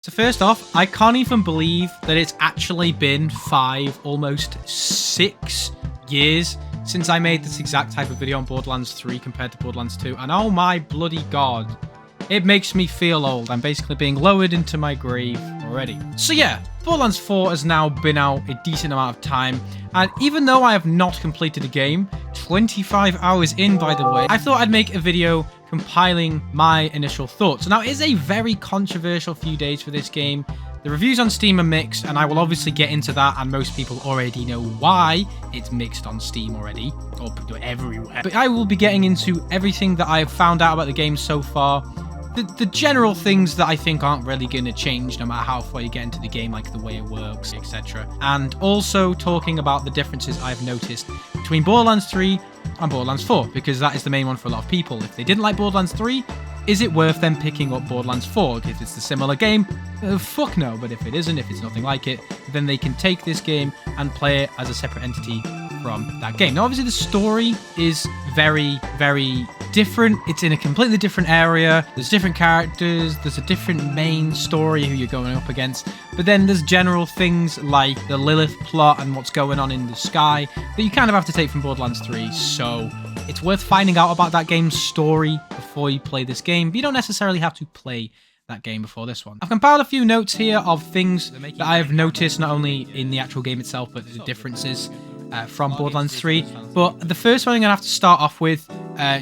So first off, I can't even believe that it's actually been 5, almost 6 years since I made this exact type of video on Borderlands 3 compared to Borderlands 2. And oh my bloody god, it makes me feel old. I'm basically being lowered into my grave already. So yeah, Borderlands 4 has now been out a decent amount of time. And even though I have not completed the game, 25 hours in by the way, I thought I'd make a video compiling my initial thoughts. Now, it is a very controversial few days for this game. The reviews on Steam are mixed, and I will obviously get into that, and most people already know why it's mixed on Steam already, or everywhere. But I will be getting into everything that I have found out about the game so far, the general things that I think aren't really going to change no matter how far you get into the game, like the way it works, etc. And also talking about the differences I've noticed between Borderlands 3 and Borderlands 4, because that is the main one for a lot of people. If they didn't like Borderlands 3, is it worth them picking up Borderlands 4? If it's a similar game, fuck no. But if it isn't, if it's nothing like it, then they can take this game and play it as a separate entity from that game. Now, obviously, the story is very, very different. It's in a completely different area. There's different characters. There's a different main story who you're going up against. But then there's general things like the Lilith plot and what's going on in the sky that you kind of have to take from Borderlands 3. So it's worth finding out about that game's story before you play this game. But you don't necessarily have to play that game before this one. I've compiled a few notes here of things that I have noticed, not only in the actual game itself, but the differences from Borderlands 3. But the first one I'm going to have to start off with,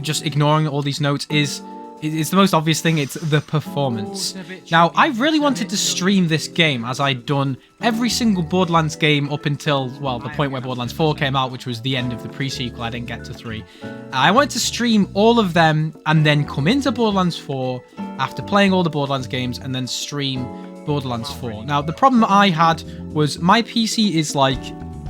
just ignoring all these notes, is the most obvious thing. It's the performance. Now, I really wanted to stream this game, as I'd done every single Borderlands game up until, well, the point where Borderlands 4 came out, which was the end of the pre-sequel. I didn't get to 3. I wanted to stream all of them and then come into Borderlands 4 after playing all the Borderlands games and then stream Borderlands 4. Now, the problem I had was my PC is like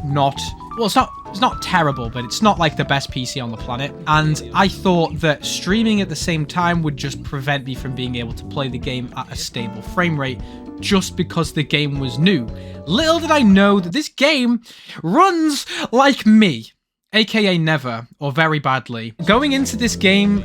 not... Well, it's not terrible, but it's not like the best PC on the planet. And I thought that streaming at the same time would just prevent me from being able to play the game at a stable frame rate just because the game was new. Little did I know that this game runs like me, aka never, or very badly. Going into this game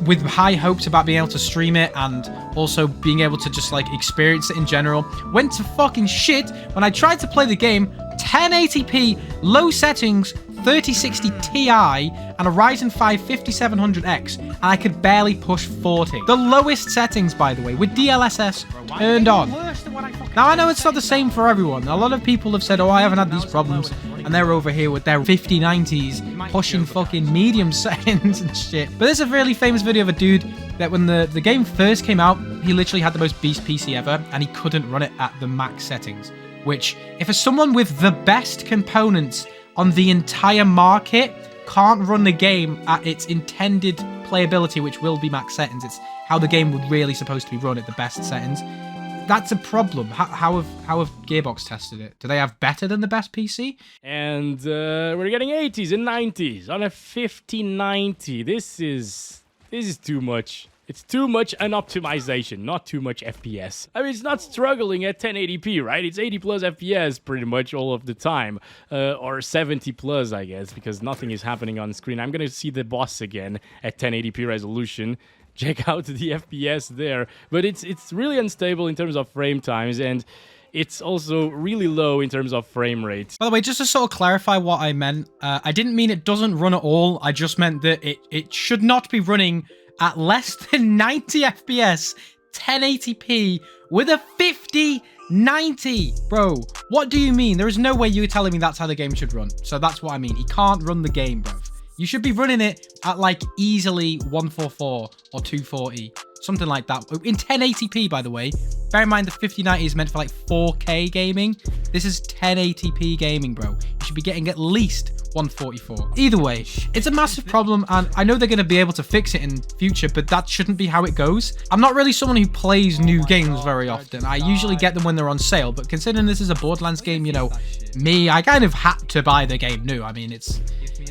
with high hopes about being able to stream it and also being able to just like experience it in general, went to fucking shit when I tried to play the game 1080p, low settings, 3060 Ti, and a Ryzen 5 5700X, and I could barely push 40. The lowest settings, by the way, with DLSS turned on. Now, I know it's not the same for everyone. A lot of people have said, oh, I haven't had these problems, and they're over here with their 5090s pushing fucking medium settings and shit. But there's a really famous video of a dude that when the game first came out, he literally had the most beast PC ever, and he couldn't run it at the max settings. Which, if someone with the best components on the entire market can't run the game at its intended playability, which will be max settings, it's how the game would really supposed to be run at the best settings, that's a problem. How have Gearbox tested it? Do they have better than the best PC? And we're getting 80s and 90s on a 5090. This is too much. It's too much unoptimization, not too much FPS. I mean, it's not struggling at 1080p, right? It's 80 plus FPS pretty much all of the time. Or 70 plus, I guess, because nothing is happening on screen. I'm going to see the boss again at 1080p resolution. Check out the FPS there. But it's really unstable in terms of frame times, and it's also really low in terms of frame rates. By the way, just to sort of clarify what I meant, I didn't mean it doesn't run at all. I just meant that it should not be running at less than 90 FPS, 1080p, with a 5090. Bro, what do you mean? There is no way you're telling me that's how the game should run. So that's what I mean. He can't run the game, bro. You should be running it at like easily 144 or 240. Something like that. In 1080p, by the way. Bear in mind the 5090 is meant for like 4K gaming. This is 1080p gaming, bro. You should be getting at least 144. Either way, it's a massive problem, and I know they're going to be able to fix it in future, but that shouldn't be how it goes. I'm not really someone who plays new games very often. I usually get them when they're on sale, but considering this is a Borderlands game, you know, I kind of had to buy the game new. I mean, it's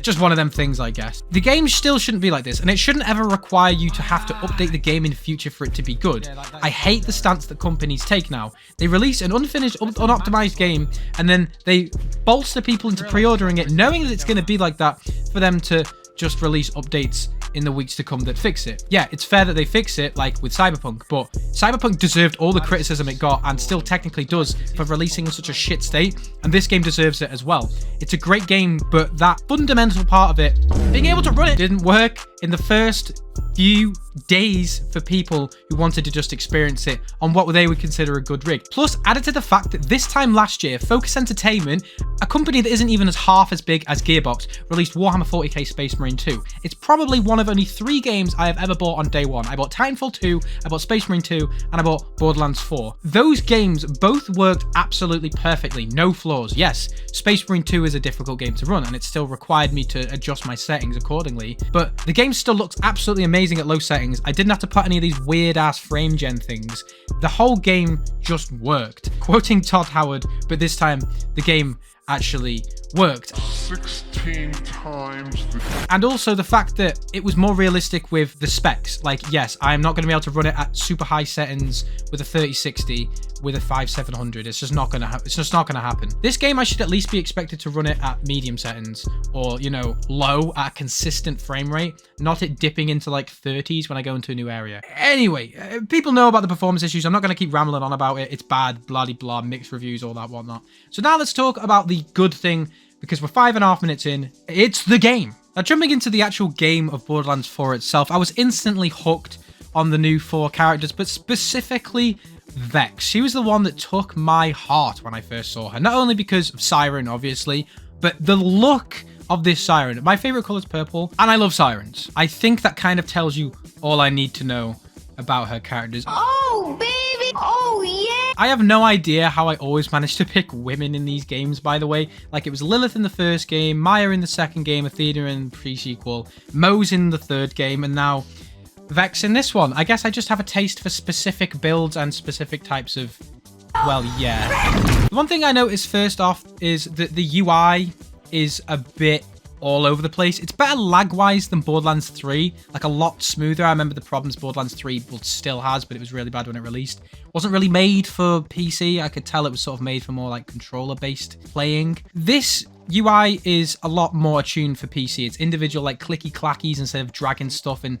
just one of them things, I guess. The game still shouldn't be like this, and it shouldn't ever require you to have to update the game in future for it to be good. I hate the stance that companies take now. They release an unfinished, unoptimized game, and then they bolster people into pre-ordering it, knowing that it's going to be like that, for them to just release updates in the weeks to come that fix it. Yeah, it's fair that they fix it, like with Cyberpunk, but Cyberpunk deserved all the criticism it got, and still technically does, for releasing in such a shit state, and this game deserves it as well. It's a great game, but that fundamental part of it, being able to run it, didn't work in the first few days for people who wanted to just experience it on what they would consider a good rig. Plus, added to the fact that this time last year, Focus Entertainment, a company that isn't even half as big as Gearbox, released Warhammer 40k Space Marine 2. It's probably one of only 3 games I have ever bought on day one. I bought Titanfall 2, I bought Space Marine 2, and I bought Borderlands 4. Those games both worked absolutely perfectly, no flaws. Yes, Space Marine 2 is a difficult game to run, and it still required me to adjust my settings accordingly, but the game still looks absolutely amazing at low settings. I didn't have to put any of these weird ass frame gen things. The whole game just worked. Quoting Todd Howard, but this time the game actually worked. 16 times the... And also the fact that it was more realistic with the specs. Like, yes, I'm not going to be able to run it at super high settings with a 3060 with a 5700. It's just not going to happen. This game, I should at least be expected to run it at medium settings, or, you know, low at a consistent frame rate, not it dipping into like 30s when I go into a new area. Anyway, people know about the performance issues. I'm not going to keep rambling on about it. It's bad, blah-de-blah, mixed reviews, all that whatnot. So now let's talk about the good thing, because we're 5.5 minutes in. It's the game. Now, jumping into the actual game of Borderlands 4 itself, I was instantly hooked on the new 4 characters, but specifically Vex. She was the one that took my heart when I first saw her. Not only because of Siren, obviously, but the look of this Siren. My favorite color is purple, and I love Sirens. I think that kind of tells you all I need to know about her characters. Oh, baby! Oh, yeah! I have no idea how I always managed to pick women in these games, by the way. Like, it was Lilith in the first game, Maya in the second game, Athena in the pre-sequel, Mo's in the third game, and now Vex in this one. I guess I just have a taste for specific builds and specific types of... well, yeah. The one thing I noticed first off is that the UI is a bit all over the place. It's better lag-wise than Borderlands 3, like a lot smoother. I remember the problems Borderlands 3 still has, but it was really bad when it released. Wasn't really made for PC. I could tell it was sort of made for more like controller-based playing. This UI is a lot more attuned for PC. It's individual like clicky clackies instead of dragging stuff in.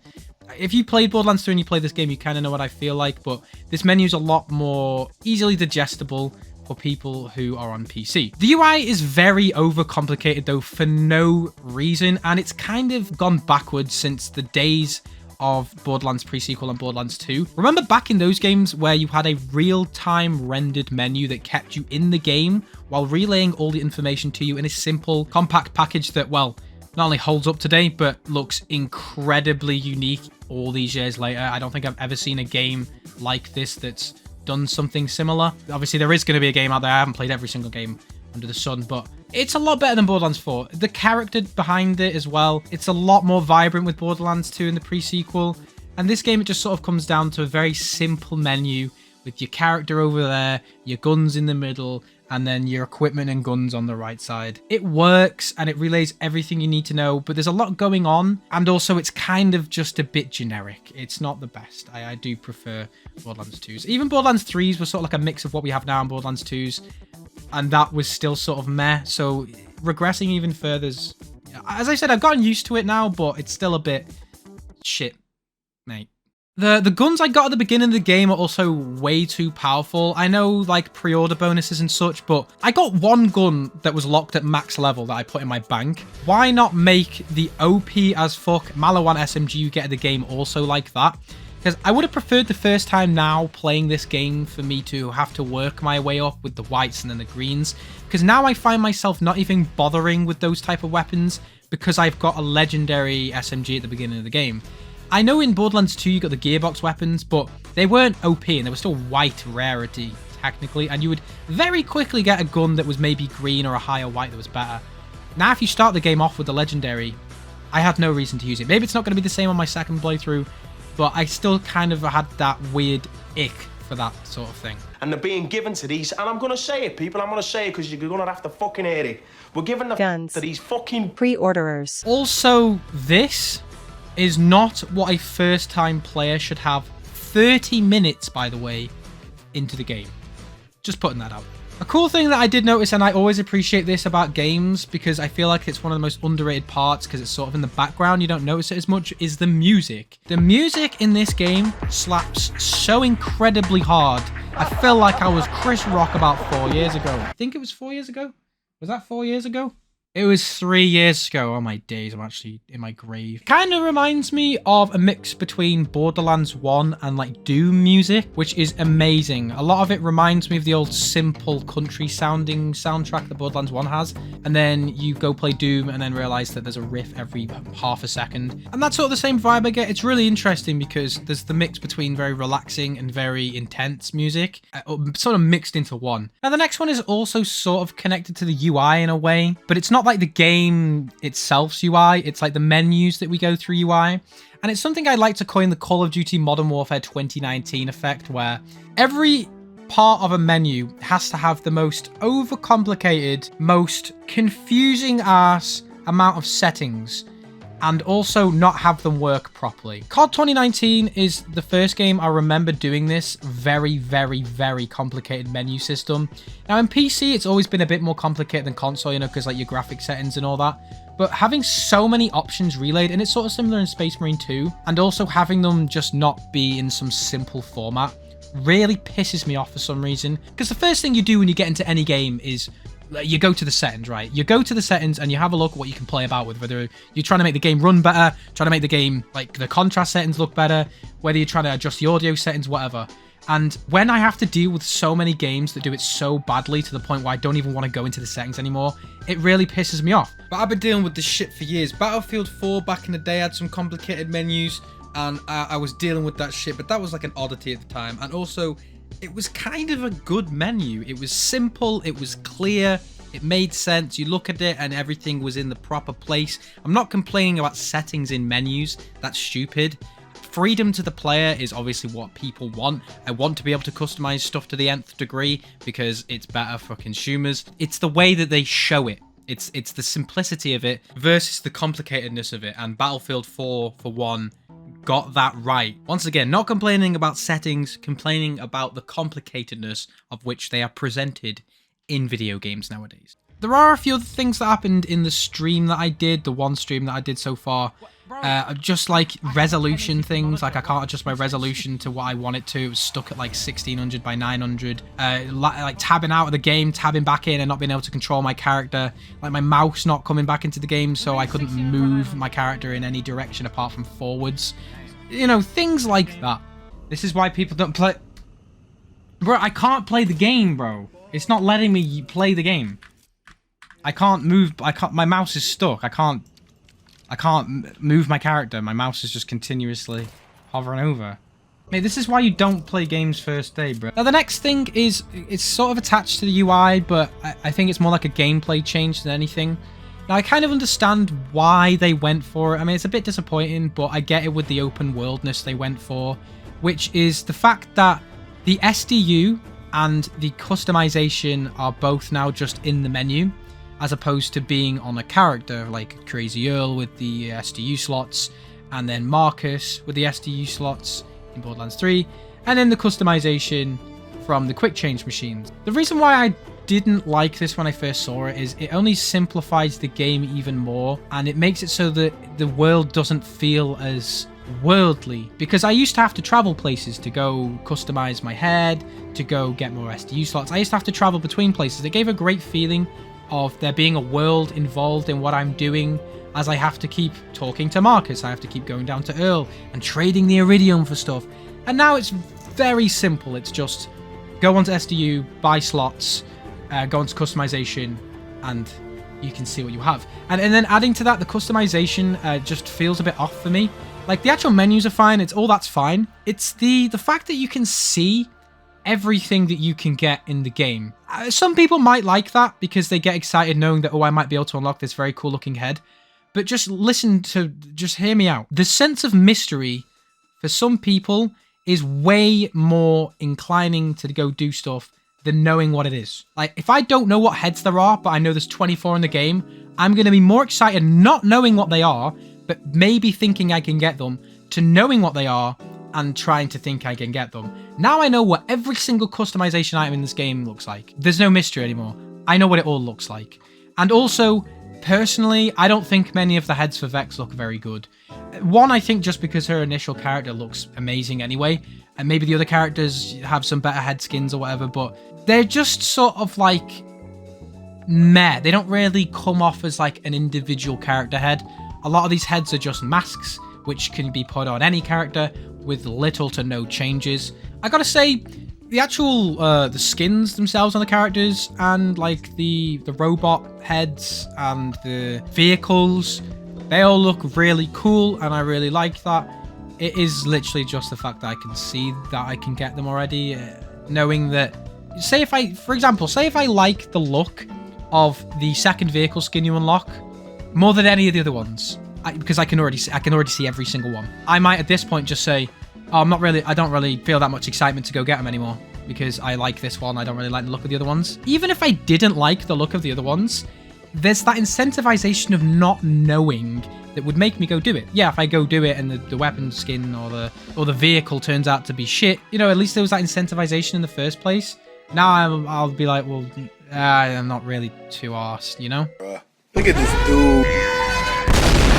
If you played Borderlands 3 and you play this game, you kind of know what I feel like, but this menu is a lot more easily digestible for people who are on PC. The UI is very overcomplicated though for no reason, and it's kind of gone backwards since the days of Borderlands pre-sequel and Borderlands 2. Remember back in those games where you had a real-time rendered menu that kept you in the game while relaying all the information to you in a simple, compact package that, well, not only holds up today, but looks incredibly unique all these years later. I don't think I've ever seen a game like this that's done something similar. Obviously, there is going to be a game out there. I haven't played every single game under the sun, but it's a lot better than Borderlands 4. The character behind it as well, it's a lot more vibrant with Borderlands 2 in the pre-sequel. And this game, it just sort of comes down to a very simple menu with your character over there, your guns in the middle, and then your equipment and guns on the right side. It works and it relays everything you need to know, but there's a lot going on, and also it's kind of just a bit generic. It's not the best. I do prefer Borderlands 2's. Even Borderlands 3's was sort of like a mix of what we have now in Borderlands 2's, and that was still sort of meh, so regressing even further is... As I said, I've gotten used to it now, but it's still a bit shit, mate. The guns I got at the beginning of the game are also way too powerful. I know, like, pre-order bonuses and such, but I got one gun that was locked at max level that I put in my bank. Why not make the OP as fuck Malawan SMG you get at the game also like that? Because I would have preferred the first time now playing this game for me to have to work my way up with the whites and then the greens. Because now I find myself not even bothering with those type of weapons because I've got a legendary SMG at the beginning of the game. I know in Borderlands 2 you got the gearbox weapons, but they weren't OP and they were still white rarity, technically, and you would very quickly get a gun that was maybe green or a higher white that was better. Now if you start the game off with the legendary, I had no reason to use it. Maybe it's not going to be the same on my second playthrough, but I still kind of had that weird ick for that sort of thing. And they're being given to these, and I'm going to say it, people, I'm going to say it because you're going to have to fucking hear it. We're giving the guns to these fucking pre-orderers. Also, this is not what a first-time player should have 30 minutes, by the way, into the game. Just putting that out. A cool thing that I did notice, and I always appreciate this about games because I feel like it's one of the most underrated parts because it's sort of in the background, you don't notice it as much, is the music. The music in this game slaps so incredibly hard. I feel like I was Chris Rock about 4 years ago. I think it was 4 years ago. Was that 4 years ago? It was 3 years ago. Oh my days, I'm actually in my grave. Kind of reminds me of a mix between Borderlands 1 and like Doom music, which is amazing. A lot of it reminds me of the old simple country sounding soundtrack that Borderlands 1 has. And then you go play Doom and then realize that there's a riff every half a second. And that's sort of the same vibe I get. It's really interesting because there's the mix between very relaxing and very intense music, sort of mixed into one. Now the next one is also sort of connected to the UI in a way, but it's not like the game itself's UI, it's like the menus that we go through UI. And it's something I like to coin the Call of Duty Modern Warfare 2019 effect, where every part of a menu has to have the most overcomplicated, most confusing ass amount of settings, and also not have them work properly. COD 2019 is the first game I remember doing this very, very, very complicated menu system. Now in PC, it's always been a bit more complicated than console, you know, because like your graphic settings and all that. But having so many options relayed, and it's sort of similar in Space Marine 2, and also having them just not be in some simple format really pisses me off for some reason. Because the first thing you do when you get into any game is you go to the settings, right? You go to the settings and you have a look at what you can play about with, whether you're trying to make the game run better, trying to make the game, like, the contrast settings look better, whether you're trying to adjust the audio settings, whatever. And when I have to deal with so many games that do it so badly to the point where I don't even want to go into the settings anymore, it really pisses me off. But I've been dealing with this shit for years. Battlefield 4 back in the day had some complicated menus, and I was dealing with that shit, but that was like an oddity at the time. And also, it was kind of a good menu. It was simple, it was clear, it made sense. You look at it and everything was in the proper place. I'm not complaining about settings in menus, that's stupid. Freedom to the player is obviously what people want. I want to be able to customize stuff to the nth degree because it's better for consumers. It's the way that they show it. It's the simplicity of it versus the complicatedness of it. And Battlefield 4, for one, got that right. Once again, not complaining about settings, complaining about the complicatedness of which they are presented in video games nowadays. There are a few other things that happened in the stream that I did, the one stream that I did so far. Just like resolution things, like I can't adjust my resolution to what I want it to. It was stuck at like 1600 by 900. Like tabbing out of the game, tabbing back in and not being able to control my character. Like my mouse not coming back into the game, so I couldn't move my character in any direction apart from forwards. You know, things like that. This is why people don't play... Bro, I can't play the game, bro. It's not letting me play the game. I can't move... My mouse is stuck. I can't move my character. My mouse is just continuously hovering over. Mate, this is why you don't play games first day, bro. Now, the next thing is, it's sort of attached to the UI, but I think it's more like a gameplay change than anything. Now, I kind of understand why they went for it. I mean, it's a bit disappointing, but I get it with the open worldness they went for, which is the fact that the SDU and the customization are both now just in the menu, as opposed to being on a character like Crazy Earl with the SDU slots, and then Marcus with the SDU slots in Borderlands 3, and then the customization from the quick change machines. The reason why I didn't like this when I first saw it is it only simplifies the game even more, and it makes it so that the world doesn't feel as worldly, because I used to have to travel places to go customize my head, to go get more SDU slots. I used to have to travel between places. It gave a great feeling of there being a world involved in what I'm doing, as I have to keep talking to Marcus, I have to keep going down to Earl and trading the Iridium for stuff. And now it's very simple. It's just go onto SDU, buy slots, go into customization, and you can see what you have. And then adding to that, the customization just feels a bit off for me. Like, the actual menus are fine, it's all that's fine. It's the fact that you can see everything that you can get in the game. Some people might like that because they get excited knowing that, oh, I might be able to unlock this very cool looking head. But just hear me out. The sense of mystery for some people is way more inclining to go do stuff than knowing what it is. Like, if I don't know what heads there are, but I know there's 24 in the game, I'm going to be more excited not knowing what they are, but maybe thinking I can get them, to knowing what they are and trying to think I can get them. Now I know what every single customization item in this game looks like. There's no mystery anymore. I know what it all looks like. And also, personally, I don't think many of the heads for Vex look very good. One, I think just because her initial character looks amazing anyway, and maybe the other characters have some better head skins or whatever, but they're just sort of like meh. They don't really come off as like an individual character head. A lot of these heads are just masks, which can be put on any character with little to no changes. I gotta say, the actual the skins themselves on the characters and like the robot heads and the vehicles, they all look really cool, and I really like that. It is literally just the fact that I can see that I can get them already, knowing that, say if I, for example, say if I like the look of the second vehicle skin you unlock more than any of the other ones, because I can already see every single one, I might at this point just say, oh, I don't really feel that much excitement to go get them anymore because I like this one. I don't really like the look of the other ones. Even if I didn't like the look of the other ones, there's that incentivization of not knowing that would make me go do it. Yeah, if I go do it and the weapon skin or the vehicle turns out to be shit, you know, at least there was that incentivization in the first place. Now I'll be like, well, I'm not really too arsed, you know? Look at this dude.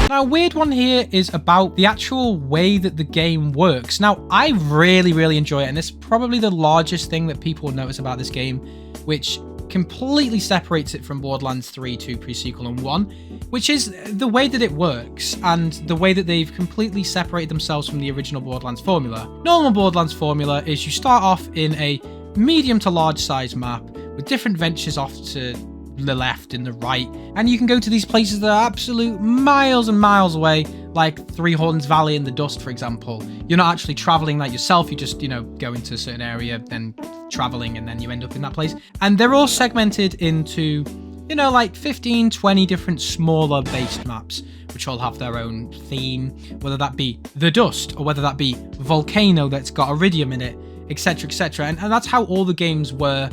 Now, a weird one here is about the actual way that the game works. Now, I really, really enjoy it, and it's probably the largest thing that people will notice about this game, which completely separates it from Borderlands 3, 2, pre-sequel, and 1, which is the way that it works and the way that they've completely separated themselves from the original Borderlands formula. Normal Borderlands formula is you start off in a medium to large size map with different ventures off to the left and the right, and you can go to these places that are absolute miles and miles away, like Three Horns Valley in the Dust, for example. You're not actually traveling that yourself, you just, you know, go into a certain area, then traveling, and then you end up in that place. And they're all segmented into, you know, like 15, 20 different smaller based maps, which all have their own theme, whether that be the Dust, or whether that be Volcano that's got Iridium in it, etc, etc. And that's how all the games were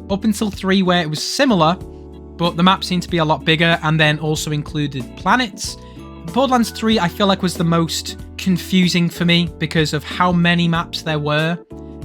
up until 3, where it was similar, but the map seemed to be a lot bigger and then also included planets. Borderlands 3, I feel like, was the most confusing for me because of how many maps there were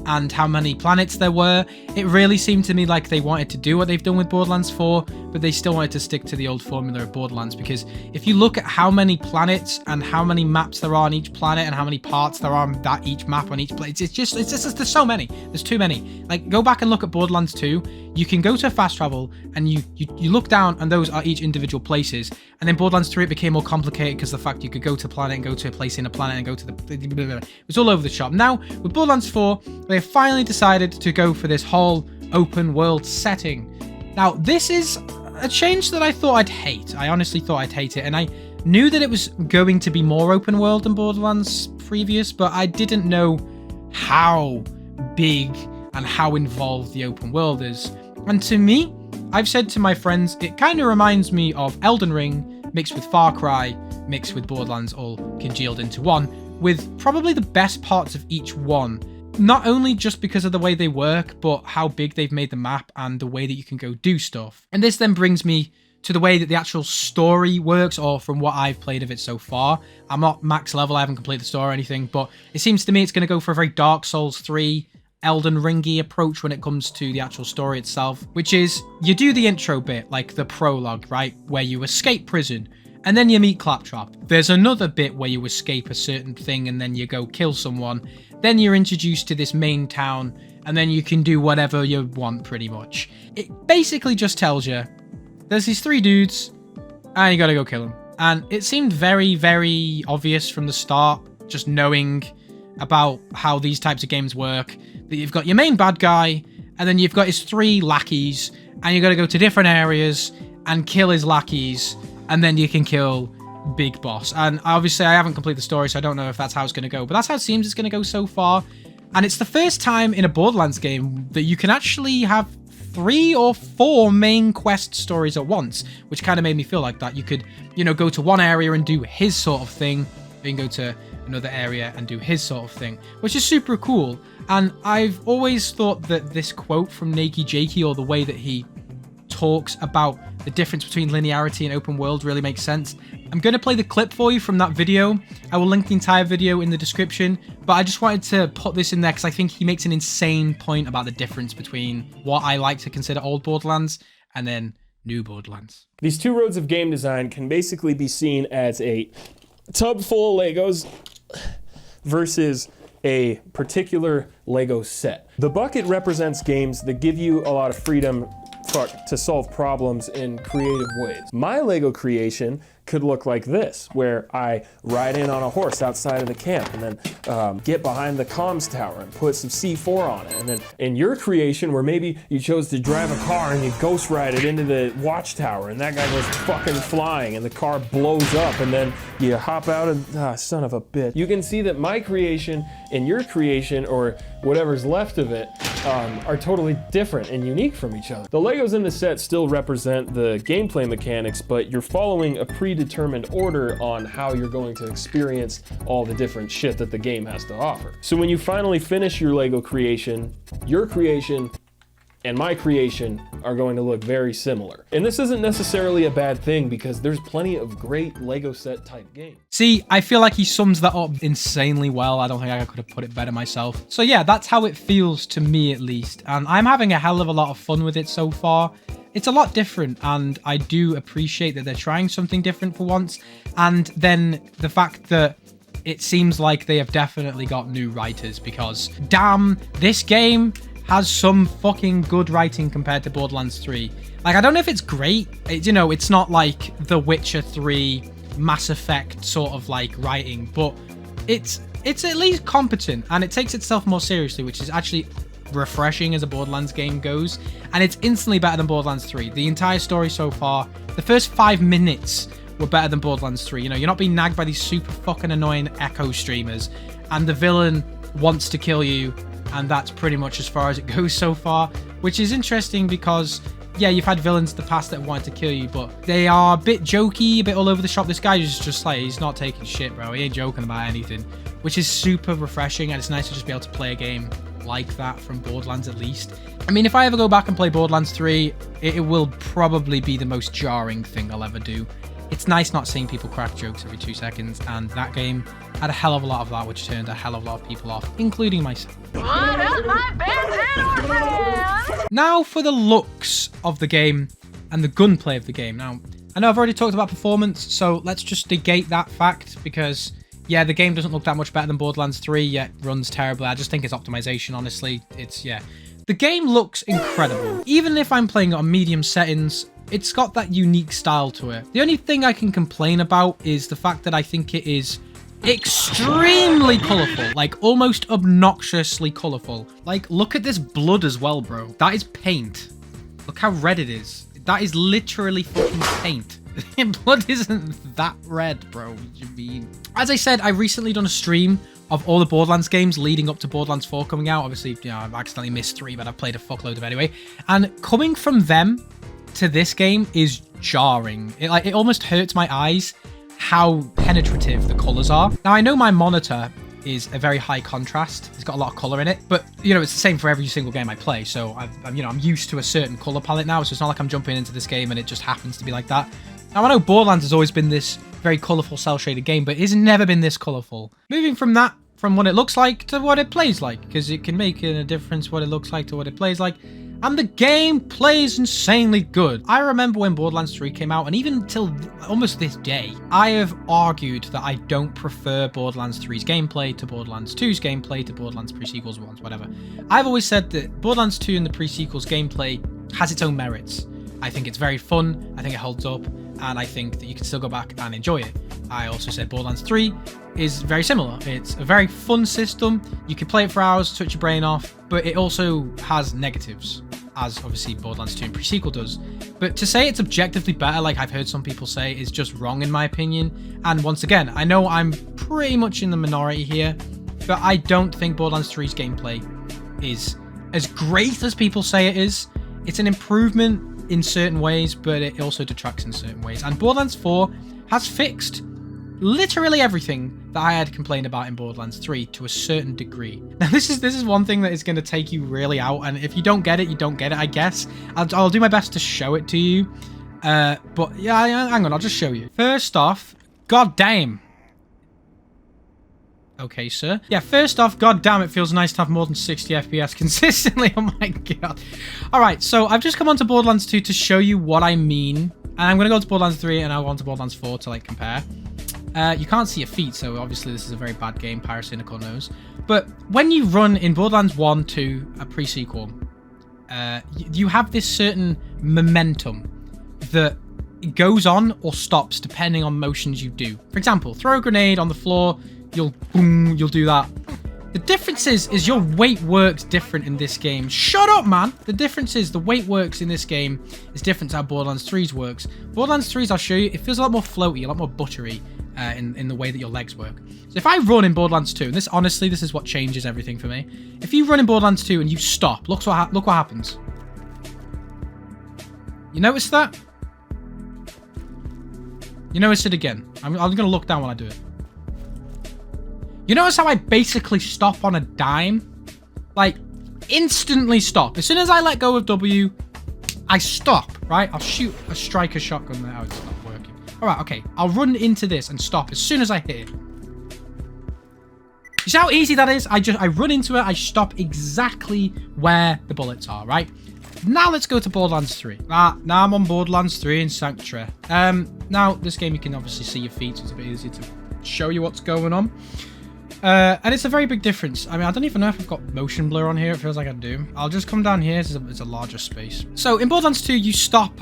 and how many planets there were. It really seemed to me like they wanted to do what they've done with Borderlands 4, but they still wanted to stick to the old formula of Borderlands, because if you look at how many planets and how many maps there are on each planet and how many parts there are on that each map on each place, it's just there's so many. There's too many. Like, go back and look at Borderlands 2. You can go to fast travel and you look down and those are each individual places. And then Borderlands 3, it became more complicated because the fact you could go to a planet and go to a place in a planet and go to the... It was all over the shop. Now, with Borderlands 4, they finally decided to go for this whole open world setting. Now, this is a change that I thought I'd hate. I honestly thought I'd hate it. And I knew that it was going to be more open world than Borderlands previous, but I didn't know how big and how involved the open world is. And to me, I've said to my friends, it kind of reminds me of Elden Ring mixed with Far Cry, mixed with Borderlands, all congealed into one, with probably the best parts of each one. Not only just because of the way they work, but how big they've made the map and the way that you can go do stuff. And this then brings me to the way that the actual story works, or from what I've played of it so far. I'm not max level, I haven't completed the story or anything, but it seems to me it's going to go for a very Dark Souls 3, Elden Ringy approach when it comes to the actual story itself, which is you do the intro bit, like the prologue, right, where you escape prison, and then you meet Claptrap. There's another bit where you escape a certain thing and then you go kill someone. Then you're introduced to this main town, and then you can do whatever you want, pretty much. It basically just tells you there's these 3 dudes and you gotta go kill them. And it seemed very, very obvious from the start, just knowing about how these types of games work, that you've got your main bad guy, and then you've got his 3 lackeys, and you got to go to different areas and kill his lackeys, and then you can kill Big Boss. And obviously I haven't completed the story, so I don't know if that's how it's going to go, but that's how it seems it's going to go so far. And it's the first time in a Borderlands game that you can actually have 3 or 4 main quest stories at once, which kind of made me feel like that. You could, you know, go to one area and do his sort of thing, then go to another area and do his sort of thing, which is super cool. And I've always thought that this quote from Nakey Jakey, or the way that he talks about the difference between linearity and open world, really makes sense. I'm going to play the clip for you from that video. I will link the entire video in the description, But I just wanted to put this in there because I think he makes an insane point about the difference between what I like to consider old Borderlands and then new Borderlands. These two roads of game design can basically be seen as a tub full of Legos versus a particular Lego set. The bucket represents games that give you a lot of freedom to solve problems in creative ways. My Lego creation could look like this, where I ride in on a horse outside of the camp and then get behind the comms tower and put some C4 on it. And then in your creation, where maybe you chose to drive a car and you ghost ride it into the watchtower and that guy goes fucking flying and the car blows up and then you hop out and, son of a bitch. You can see that my creation and your creation, or whatever's left of it, are totally different and unique from each other. The Legos in the set still represent the gameplay mechanics, but you're following a predetermined order on how you're going to experience all the different shit that the game has to offer. So when you finally finish your Lego creation, your creation and my creation are going to look very similar. And this isn't necessarily a bad thing because there's plenty of great Lego set type games. See, I feel like he sums that up insanely well. I don't think I could have put it better myself. So yeah, that's how it feels to me at least. And I'm having a hell of a lot of fun with it so far. It's a lot different, and I do appreciate that they're trying something different for once. And then the fact that it seems like they have definitely got new writers, because damn, this game has some fucking good writing compared to Borderlands 3. Like, I don't know if it's great. You know, it's not like The Witcher 3, Mass Effect sort of like writing, but it's at least competent, and it takes itself more seriously, which is actually refreshing as a Borderlands game goes. And it's instantly better than Borderlands 3. The entire story so far, the first 5 minutes were better than Borderlands 3. You know, you're not being nagged by these super fucking annoying echo streamers, and the villain wants to kill you, and that's pretty much as far as it goes so far, which is interesting because, yeah, you've had villains in the past that wanted to kill you, but they are a bit jokey, a bit all over the shop. This guy is just like, he's not taking shit, bro. He ain't joking about anything, which is super refreshing, and it's nice to just be able to play a game like that from Borderlands at least. I mean, if I ever go back and play Borderlands 3, it will probably be the most jarring thing I'll ever do. It's nice not seeing people crack jokes every 2 seconds, and that game had a hell of a lot of that, which turned a hell of a lot of people off, including myself. What up, my bandit orphans? Now for the looks of the game and the gunplay of the game. Now, I know I've already talked about performance, so let's just negate that fact, because yeah, the game doesn't look that much better than Borderlands 3, yet runs terribly. I just think it's optimization, honestly. Yeah. The game looks incredible. Even if I'm playing it on medium settings, it's got that unique style to it. The only thing I can complain about is the fact that I think it is extremely colorful, like almost obnoxiously colorful. Like, look at this blood as well, bro. That is paint. Look how red it is. That is literally fucking paint. Blood isn't that red, bro. What do you mean? As I said, I recently done a stream of all the Borderlands games leading up to Borderlands 4 coming out. Obviously, you know, I've accidentally missed 3, but I've played a fuckload of anyway. And coming from them to this game is jarring. It almost hurts my eyes how penetrative the colors are. Now, I know my monitor is a very high contrast. It's got a lot of color in it, but you know, it's the same for every single game I play. So I'm used to a certain color palette now. So it's not like I'm jumping into this game and it just happens to be like that. Now, I know Borderlands has always been this very colorful, cel-shaded game, but it's never been this colorful. Moving from that, from what it looks like to what it plays like, because it can make a difference what it looks like to what it plays like. And the game plays insanely good. I remember when Borderlands 3 came out, and even till almost this day, I have argued that I don't prefer Borderlands 3's gameplay to Borderlands 2's gameplay to Borderlands pre-sequels ones, whatever. I've always said that Borderlands 2 and the pre-sequels gameplay has its own merits. I think it's very fun, I think it holds up, and I think that you can still go back and enjoy it. I also said Borderlands 3 is very similar. It's a very fun system. You can play it for hours, touch your brain off, but it also has negatives, as obviously Borderlands 2 and pre-sequel does. But to say it's objectively better, like I've heard some people say, is just wrong in my opinion. And once again, I know I'm pretty much in the minority here, but I don't think Borderlands 3's gameplay is as great as people say it is. It's an improvement in certain ways, but it also detracts in certain ways. And Borderlands 4 has fixed literally everything that I had complained about in Borderlands 3 to a certain degree. Now, this is one thing that is going to take you really out, and if you don't get it, you don't get it, I guess. I'll do my best to show it to you. But yeah, hang on, I'll just show you. First off, god damn. Okay, sir. Yeah, first off, god damn, it feels nice to have more than 60 FPS consistently. Oh my god. All right, so I've just come on to Borderlands 2 to show you what I mean. And I'm going to go to Borderlands 3 and I'll go on to Borderlands 4 to, like, compare. You can't see your feet, so obviously this is a very bad game, Pyrocynical knows. But when you run in Borderlands 1 to a pre-sequel, you have this certain momentum that goes on or stops depending on motions you do. For example, throw a grenade on the floor, you'll do that. The difference is your weight works different in this game. Shut up, man! The difference is the weight works in this game is different to how Borderlands 3's works. Borderlands 3's, I'll show you, it feels a lot more floaty, a lot more buttery in the way that your legs work. So if I run in Borderlands 2, and this honestly, this is what changes everything for me. If you run in Borderlands 2 and you stop, look what happens. You notice that? You notice it again. I'm going to look down when I do it. You notice how I basically stop on a dime? Like, instantly stop. As soon as I let go of W, I stop, right? I'll shoot a striker shotgun there. Oh, it's not working. All right, okay. I'll run into this and stop as soon as I hit it. You see how easy that is? I run into it. I stop exactly where the bullets are, right? Now let's go to Borderlands 3. Now I'm on Borderlands 3 in Sanctuary. Now, this game you can obviously see your feet, so it's a bit easier to show you what's going on. And it's a very big difference. I mean, I don't even know if I've got motion blur on here. It feels like I do. I'll just come down here. It's a larger space. So in Borderlands 2, you stop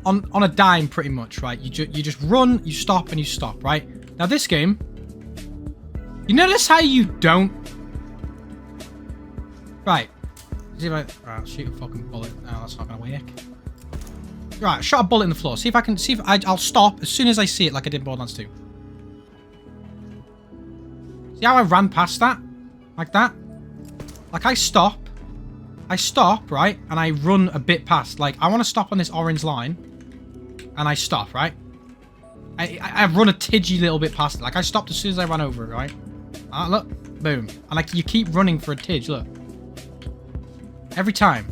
on a dime pretty much, right? You just run, you stop, and you stop, right? Now this game, you notice how you don't? Right. See if I... Right, shoot a fucking bullet. No, that's not going to work. Right, shot a bullet in the floor. See if I can... See if I'll stop as soon as I see it like I did in Borderlands 2. See how I ran past that? Like that? Like I stop, right? And I run a bit past. Like, I want to stop on this orange line. And I stop, right? I run a tidgy little bit past it. Like, I stopped as soon as I ran over it, right? Look. Boom. And, like, you keep running for a tidge, look. Every time.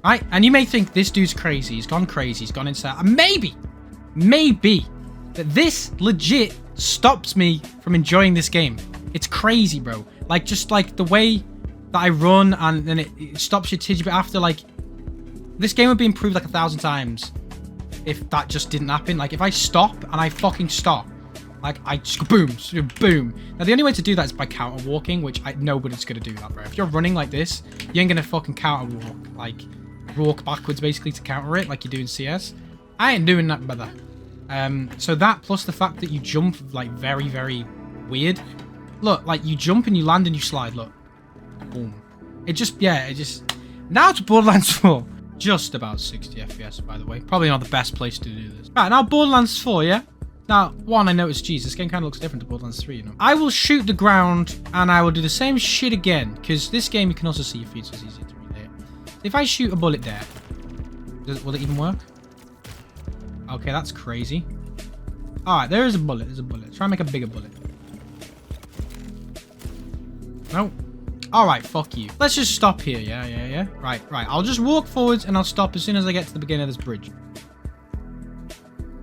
Right? And you may think this dude's crazy. He's gone crazy. He's gone insane. Maybe that this legit stops me from enjoying this game. It's crazy, bro. Like, just like the way that I run and then it stops your tidge, but after, like, this game would be improved like 1,000 times if that just didn't happen. Like, if I stop and I fucking stop, like, I just boom. Now, the only way to do that is by counter walking, which nobody's gonna do that, bro. If you're running like this, you ain't gonna fucking counter walk, like, walk backwards basically to counter it like you do in CS. I ain't doing that, brother. So that plus the fact that you jump like very, very weird. Look, like you jump and you land and you slide, look. Boom. It just... Now to Borderlands 4. Just about 60 FPS, by the way. Probably not the best place to do this. Right, now Borderlands 4, yeah? Now, one, I noticed, geez, this game kind of looks different to Borderlands 3, you know? I will shoot the ground and I will do the same shit again. Because this game, you can also see your feet, so it's easier to relay it. If I shoot a bullet there, will it even work? Okay, that's crazy. Alright, there is a bullet. There's a bullet. Try and make a bigger bullet. No. Alright, fuck you. Let's just stop here. Yeah. Right. I'll just walk forwards and I'll stop as soon as I get to the beginning of this bridge.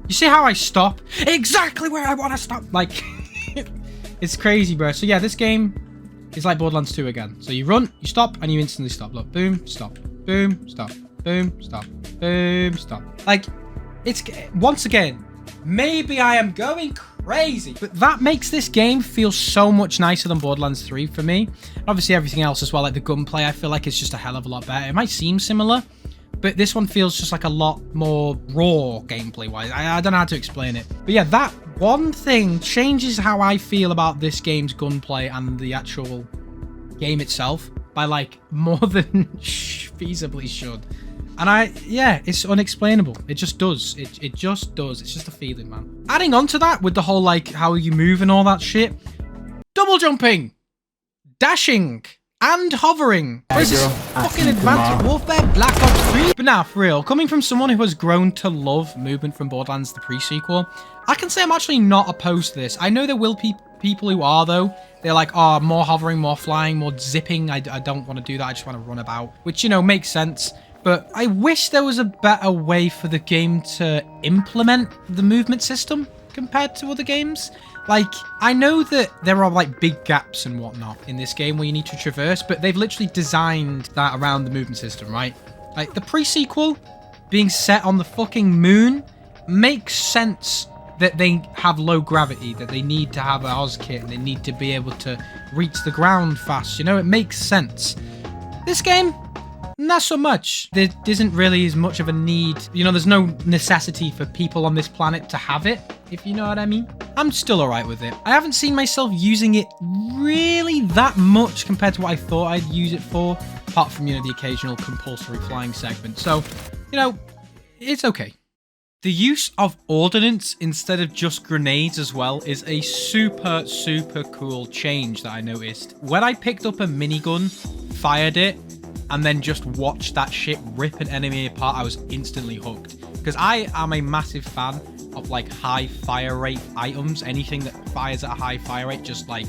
You see how I stop? Exactly where I want to stop. Like, it's crazy, bro. So yeah, this game is like Borderlands 2 again. So you run, you stop, and you instantly stop. Look, boom, stop. Boom, stop. Boom, stop. Boom, stop. Like... It's, once again, maybe I am going crazy, but that makes this game feel so much nicer than Borderlands 3 for me. And obviously everything else as well, like the gunplay, I feel like it's just a hell of a lot better. It might seem similar, but this one feels just like a lot more raw gameplay-wise. I don't know how to explain it. But yeah, that one thing changes how I feel about this game's gunplay and the actual game itself by like more than feasibly should. And yeah, it's unexplainable. It just does. It just does. It's just a feeling, man. Adding on to that with the whole, like, how you move and all that shit. Double jumping, dashing, and hovering. This is fucking Advanced Warfare Black Ops 3. But now, for real, coming from someone who has grown to love movement from Borderlands, the pre-sequel, I can say I'm actually not opposed to this. I know there will be people who are, though. They're like, oh, more hovering, more flying, more zipping. I don't want to do that. I just want to run about. Which, you know, makes sense. But I wish there was a better way for the game to implement the movement system compared to other games. Like, I know that there are like big gaps and whatnot in this game where you need to traverse, but they've literally designed that around the movement system, right? Like, the pre-sequel being set on the fucking moon makes sense that they have low gravity, that they need to have a Oz kit, and they need to be able to reach the ground fast. You know, it makes sense. This game, not so much. There isn't really as much of a need. You know, there's no necessity for people on this planet to have it, if you know what I mean. I'm still alright with it. I haven't seen myself using it really that much compared to what I thought I'd use it for, apart from, you know, the occasional compulsory flying segment. So, you know, it's okay. The use of ordnance instead of just grenades as well is a super, super cool change that I noticed. When I picked up a minigun, fired it, and then just watched that shit rip an enemy apart, I was instantly hooked. Because I am a massive fan of like high fire rate items. Anything that fires at a high fire rate, just like...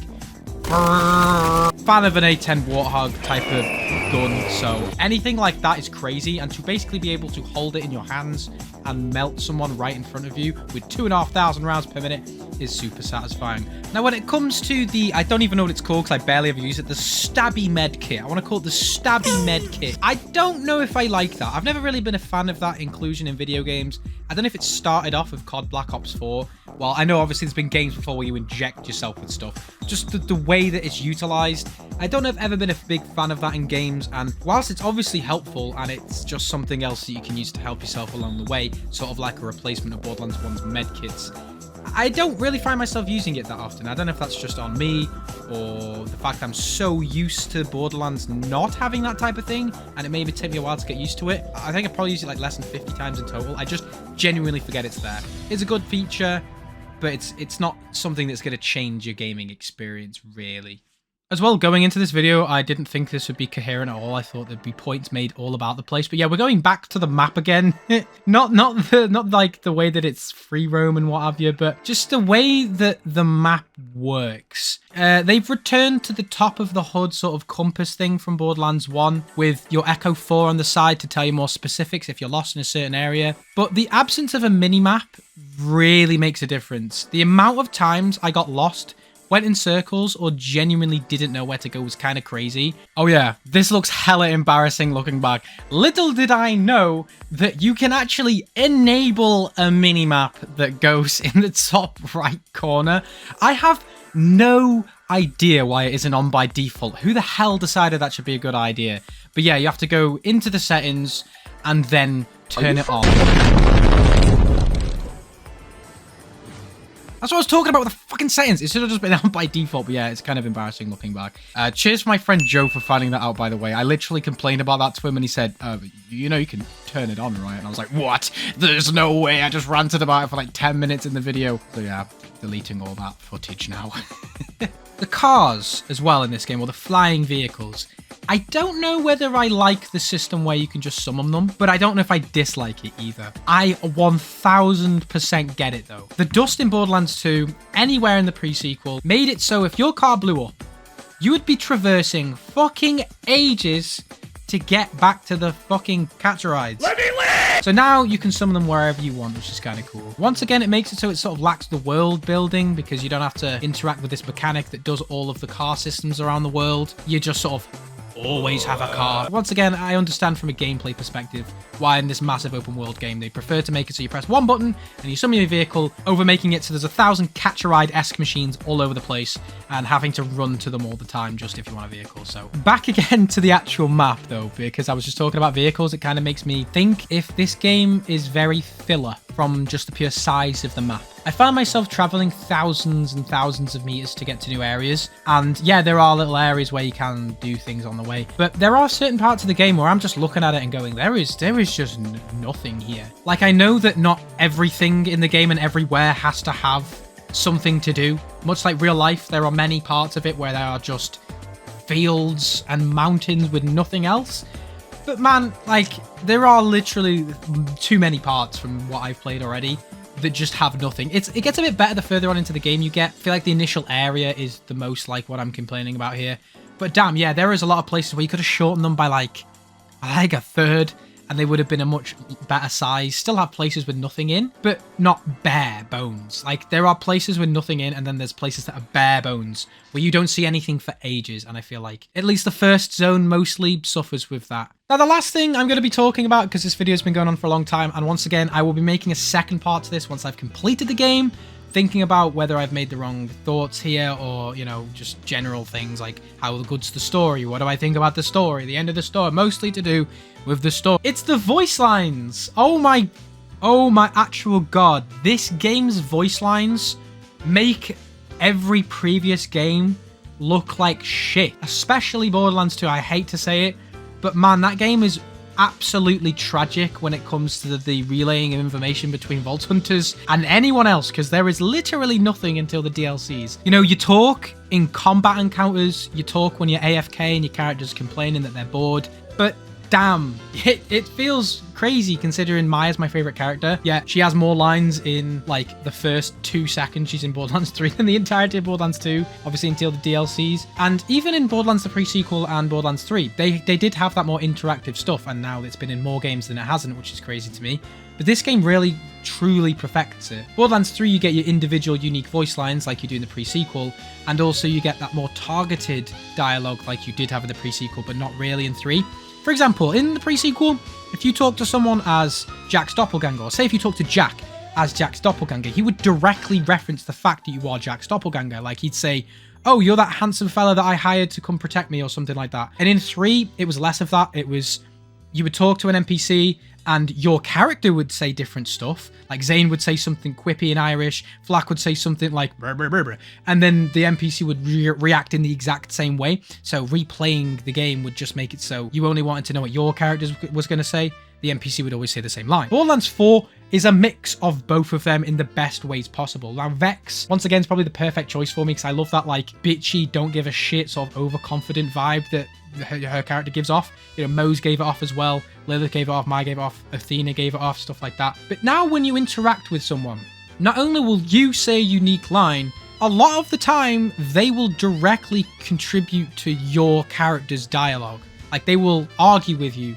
Fan of an A10 Warthog type of gun, so anything like that is crazy, and to basically be able to hold it in your hands and melt someone right in front of you with 2,500 rounds per minute is super satisfying. Now, when it comes to the, I don't even know what it's called because I barely ever use it, the Stabby Med Kit. I want to call it the Stabby Med Kit. I don't know if I like that. I've never really been a fan of that inclusion in video games. I don't know if it started off with COD Black Ops 4. Well, I know obviously there's been games before where you inject yourself with stuff. Just the way that it's utilized. I don't know if I've ever been a big fan of that in games, and whilst it's obviously helpful and it's just something else that you can use to help yourself along the way, sort of like a replacement of Borderlands 1's medkits, I don't really find myself using it that often. I don't know if that's just on me or the fact I'm so used to Borderlands not having that type of thing, and it maybe take me a while to get used to it. I think I probably use it like less than 50 times in total. I just genuinely forget it's there. It's a good feature, but it's not something that's going to change your gaming experience, really. As well, going into this video, I didn't think this would be coherent at all. I thought there'd be points made all about the place. But yeah, we're going back to the map again. not like the way that it's free roam and what have you, but just the way that the map works. They've returned to the top of the HUD sort of compass thing from Borderlands 1 with your Echo 4 on the side to tell you more specifics if you're lost in a certain area. But the absence of a mini-map really makes a difference. The amount of times I got lost, went in circles, or genuinely didn't know where to go was kind of crazy. Oh yeah, this looks hella embarrassing looking back. Little did I know that you can actually enable a mini-map that goes in the top right corner. I have no idea why it isn't on by default. Who the hell decided that should be a good idea? But yeah, you have to go into the settings and then turn it on. That's what I was talking about with the fucking settings. It should have just been on by default, but yeah, it's kind of embarrassing looking back. Cheers for my friend Joe for finding that out, by the way. I literally complained about that to him, and he said, you know you can turn it on, right? And I was like, what? There's no way. I just ranted about it for like 10 minutes in the video. So yeah, deleting all that footage now. The cars as well in this game, or the flying vehicles. I don't know whether I like the system where you can just summon them, but I don't know if I dislike it either. I 1000% get it though. The dust in Borderlands 2, anywhere in the pre-sequel, made it so if your car blew up, you would be traversing fucking ages to get back to the fucking catch rides. Let me live! So now you can summon them wherever you want, which is kind of cool. Once again, it makes it so it sort of lacks the world building because you don't have to interact with this mechanic that does all of the car systems around the world. You just sort of always have a car. Once again, I understand from a gameplay perspective why in this massive open world game they prefer to make it so you press one button and you summon your vehicle, over making it so there's 1,000 catch-a-ride-esque machines all over the place and having to run to them all the time just if you want a vehicle. So back again to the actual map though, because I was just talking about vehicles, it kind of makes me think if this game is very filler from just the pure size of the map. I found myself traveling thousands and thousands of meters to get to new areas, and yeah, there are little areas where you can do things on the way, but there are certain parts of the game where I'm just looking at it and going, there is just nothing here. Like, I know that not everything in the game and everywhere has to have something to do. Much like real life, there are many parts of it where there are just fields and mountains with nothing else. But man, like, there are literally too many parts from what I've played already that just have nothing. It gets a bit better the further on into the game you get. I feel like the initial area is the most like what I'm complaining about here. But damn, yeah, there is a lot of places where you could have shortened them by like a third, and they would have been a much better size. Still have places with nothing in, but not bare bones. Like, there are places with nothing in, and then there's places that are bare bones where you don't see anything for ages, and I feel like at least the first zone mostly suffers with that. Now, the last thing I'm going to be talking about, because this video has been going on for a long time, and once again, I will be making a second part to this once I've completed the game, thinking about whether I've made the wrong thoughts here, or, you know, just general things like how good's the story, what do I think about the story, the end of the story, mostly to do with the story. It's the voice lines. Oh my actual god. This game's voice lines make every previous game look like shit, especially Borderlands 2. I hate to say it, but man, that game is absolutely tragic when it comes to the relaying of information between Vault Hunters and anyone else, because there is literally nothing until the DLCs. You know, you talk in combat encounters, you talk when you're AFK and your character's complaining that they're bored, but damn, it feels crazy considering Maya's my favorite character. Yeah, she has more lines in like the first 2 seconds she's in Borderlands 3 than the entirety of Borderlands 2, obviously until the DLCs. And even in Borderlands the pre-sequel and Borderlands 3, they did have that more interactive stuff, and now it's been in more games than it hasn't, which is crazy to me. But this game really truly perfects it. Borderlands 3, you get your individual unique voice lines like you do in the pre-sequel, and also you get that more targeted dialogue like you did have in the pre-sequel, but not really in 3. For example, in the pre-sequel, if you talk to someone as Jack's doppelganger, or say if you talk to Jack as Jack's doppelganger, he would directly reference the fact that you are Jack's doppelganger. Like, he'd say, oh, you're that handsome fella that I hired to come protect me, or something like that. And in 3, it was less of that. It was, you would talk to an NPC, and your character would say different stuff. Like, Zane would say something quippy in Irish, Flack would say something like brr, brr, brr, brr, and then the NPC would react in the exact same way. So replaying the game would just make it so you only wanted to know what your character was going to say. The NPC would always say the same line. Borderlands 4 is a mix of both of them in the best ways possible. Now, Vex, once again, is probably the perfect choice for me, because I love that, like, bitchy, don't give a shit, sort of overconfident vibe that her character gives off. You know, Mose gave it off as well, Lilith gave it off, Maya gave it off, Athena gave it off, stuff like that. But now when you interact with someone, not only will you say a unique line, a lot of the time they will directly contribute to your character's dialogue. Like, they will argue with you,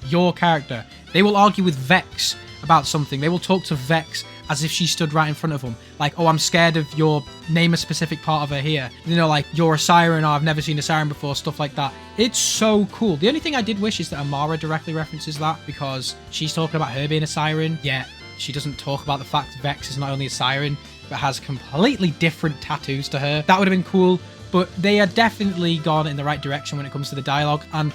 your character. They will argue with Vex about something. They will talk to Vex as if she stood right in front of them. Like, oh, I'm scared of your, name a specific part of her here. You know, like, you're a siren, or I've never seen a siren before, stuff like that. It's so cool. The only thing I did wish is that Amara directly references that, because she's talking about her being a siren, yet she doesn't talk about the fact Vex is not only a siren, but has completely different tattoos to her. That would have been cool, but they are definitely gone in the right direction when it comes to the dialogue, and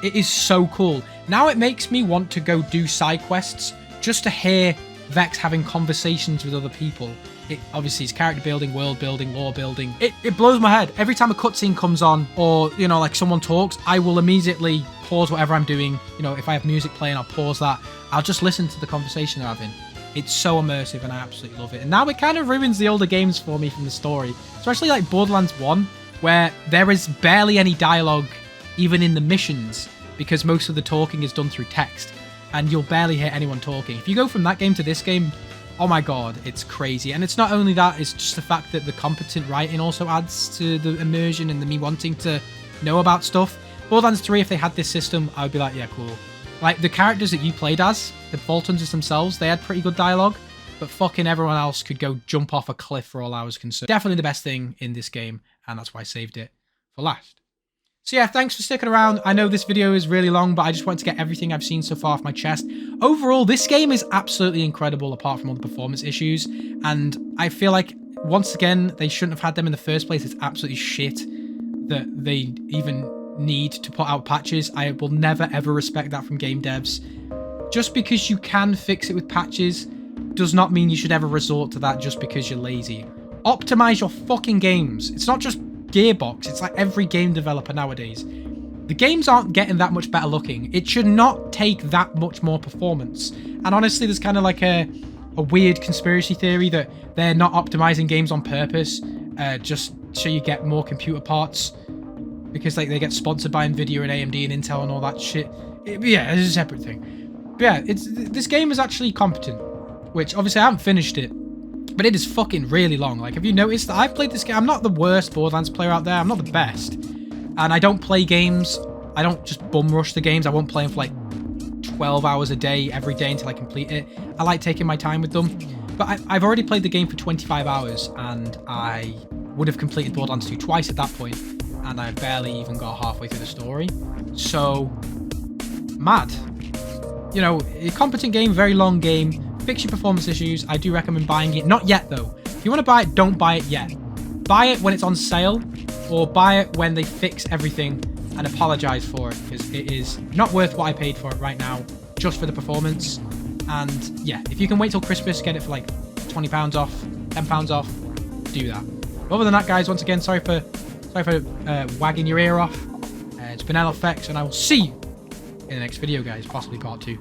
it is so cool. Now it makes me want to go do side quests just to hear Vex having conversations with other people. It obviously is character building, world building, lore building. It blows my head. Every time a cutscene comes on, or, you know, like someone talks, I will immediately pause whatever I'm doing. You know, if I have music playing, I'll pause that. I'll just listen to the conversation they're having. It's so immersive, and I absolutely love it. And now it kind of ruins the older games for me from the story, especially like Borderlands 1, where there is barely any dialogue even in the missions, because most of the talking is done through text, and you'll barely hear anyone talking. If you go from that game to this game, oh my god, it's crazy. And it's not only that, it's just the fact that the competent writing also adds to the immersion and the me wanting to know about stuff. Borderlands 3, if they had this system, I would be like, yeah, cool. Like, the characters that you played as, the Vault Hunters themselves, they had pretty good dialogue, but fucking everyone else could go jump off a cliff for all I was concerned. Definitely the best thing in this game, and that's why I saved it for last. So yeah, thanks for sticking around. I know this video is really long, but I just wanted to get everything I've seen so far off my chest. Overall, this game is absolutely incredible apart from all the performance issues, and I feel like, once again, they shouldn't have had them in the first place. It's absolutely shit that they even need to put out patches. I will never ever respect that from game devs. Just because you can fix it with patches does not mean you should ever resort to that just because you're lazy. Optimize your fucking games. It's not just Gearbox, it's like every game developer nowadays. The games aren't getting that much better looking. It should not take that much more performance. And honestly, there's kind of like a weird conspiracy theory that they're not optimizing games on purpose, just so you get more computer parts, because like they get sponsored by Nvidia and AMD and Intel and all that shit. Yeah, it's a separate thing. But yeah, this game is actually competent, which obviously I haven't finished it, but it is fucking really long. Like, have you noticed that I've played this game? I'm not the worst Borderlands player out there. I'm not the best. And I don't play games. I don't just bum rush the games. I won't play them for like 12 hours a day every day until I complete it. I like taking my time with them. But I've already played the game for 25 hours, and I would have completed Borderlands 2 twice at that point, and I barely even got halfway through the story. So, mad. You know, a competent game, very long game, fix your performance issues. I do recommend buying it. Not yet, though. If you want to buy it, don't buy it yet. Buy it when it's on sale, or buy it when they fix everything and apologize for it, because it is not worth what I paid for it right now, just for the performance. And yeah, if you can wait till Christmas, get it for like £20 off, £10 off, do that. Other than that, guys, once again, sorry for wagging your ear off. It's been LFX, and I will see you in the next video, guys, possibly part 2.